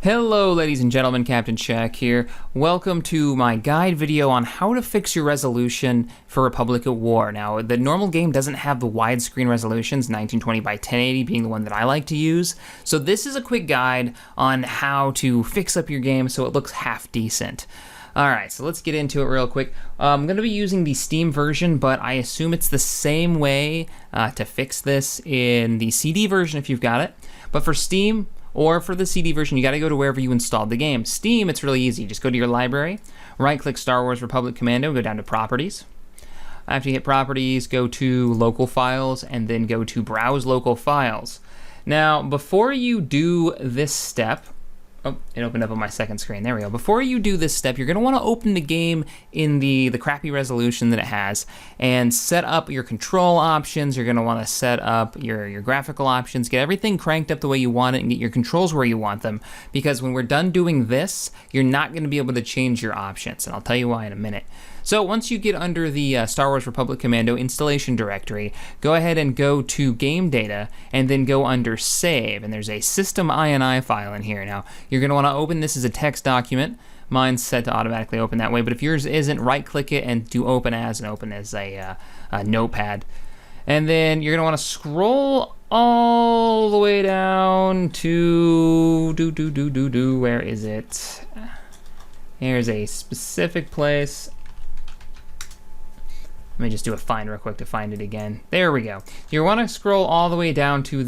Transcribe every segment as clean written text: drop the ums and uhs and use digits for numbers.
Hello ladies and gentlemen, Captain Shaq here. Welcome to my guide video on how to fix your resolution for Republic at War. Now, the normal game doesn't have the widescreen resolutions, 1920 by 1080 being the one that I like to use. So this is a quick guide on how to fix up your game so it looks half decent. Alright, so let's get into it real quick. I'm going to be using the Steam version, but I assume it's the same way to fix this in the CD version if you've got it. But for Steam, or for the CD version, you got to go to wherever you installed the game. Steam, it's really easy. Just go to your library, right-click Star Wars Republic Commando, go down to Properties. After you hit Properties, go to Local Files, and then go to Browse Local Files. Now, before you do this step, oh, it opened up on my second screen. There we go. Before you do this step, you're going to want to open the game in the crappy resolution that it has and set up your control options. You're going to want to set up your graphical options, get everything cranked up the way you want it, and get your controls where you want them. Because when we're done doing this, you're not going to be able to change your options, and I'll tell you why in a minute. So once you get under the Star Wars Republic Commando installation directory, go ahead and go to Game Data, and then go under Save, and there's a System INI file in here. Now, you're going to want to open this as a text document. Mine's set to automatically open that way, but if yours isn't, right-click it and do Open As, and open as a notepad. And then you're going to want to scroll all the way down to... where is it? Here's a specific place. Let me just do a find real quick to find it again. There we go. You want to scroll all the way down to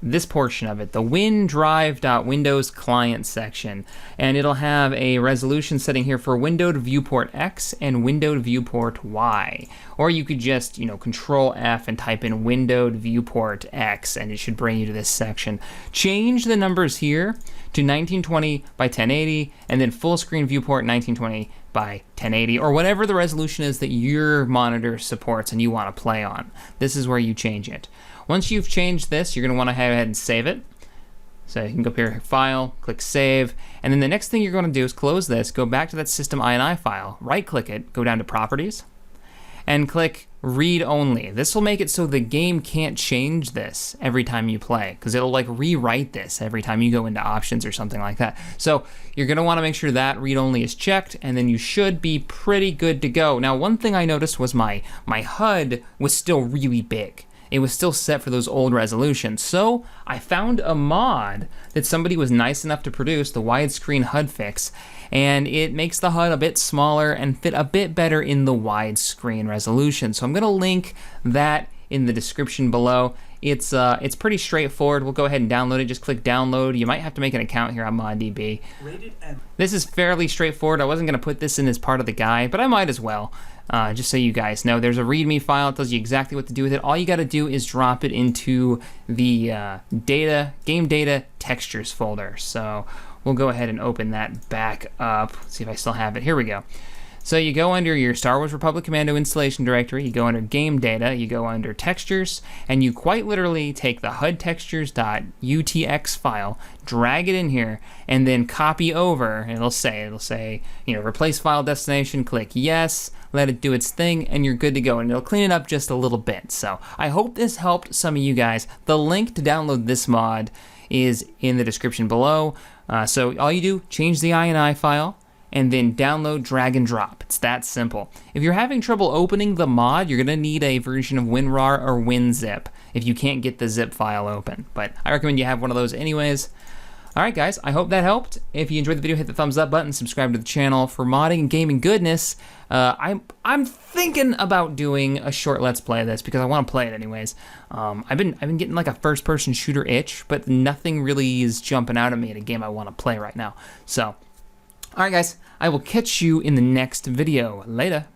this portion of it, the WinDrive.Windows Client section, and it'll have a resolution setting here for windowed viewport X and windowed viewport Y. Or you could just, Control F and type in windowed viewport X, and it should bring you to this section. Change the numbers here to 1920 by 1080, and then full screen viewport 1920 by 1080, or whatever the resolution is that your monitor supports and you want to play on. This is where you change it. Once you've changed this, you're going to want to go ahead and save it. So you can go up here, File, click Save, and then the next thing you're going to do is close this, go back to that System INI file, right-click it, go down to Properties, and click Read Only. This will make it so the game can't change this every time you play, because it'll rewrite this every time you go into options or something like that. So you're going to want to make sure that Read Only is checked, and then you should be pretty good to go. Now, one thing I noticed was my HUD was still really big. It was still set for those old resolutions. So I found a mod that somebody was nice enough to produce, the widescreen HUD fix, and it makes the HUD a bit smaller and fit a bit better in the widescreen resolution. So I'm gonna link that in the description below. It's pretty straightforward. We'll go ahead and download it. Just click download. You might have to make an account here on ModDB. This is fairly straightforward. I wasn't gonna put this in as part of the guide, but I might as well. Just so you guys know, there's a README file that tells you exactly what to do with it. All you got to do is drop it into the game data textures folder. So we'll go ahead and open that back up. Let's see if I still have it. Here we go. So you go under your Star Wars Republic Commando installation directory, you go under Game Data, you go under Textures, and you quite literally take the HUDTextures.utx file, drag it in here, and then copy over. It'll say, replace file destination, click yes, let it do its thing, and you're good to go, and it'll clean it up just a little bit. So I hope this helped some of you guys. The link to download this mod is in the description below. So all you do, change the INI file, and then download, drag, and drop. It's that simple. If you're having trouble opening the mod, you're gonna need a version of WinRAR or WinZip if you can't get the zip file open. But I recommend you have one of those anyways. All right, guys, I hope that helped. If you enjoyed the video, hit the thumbs up button, subscribe to the channel for modding and gaming goodness. I'm thinking about doing a short Let's Play of this because I want to play it anyways. I've been getting like a first-person shooter itch, but nothing really is jumping out at me in a game I want to play right now. So, all right, guys, I will catch you in the next video. Later.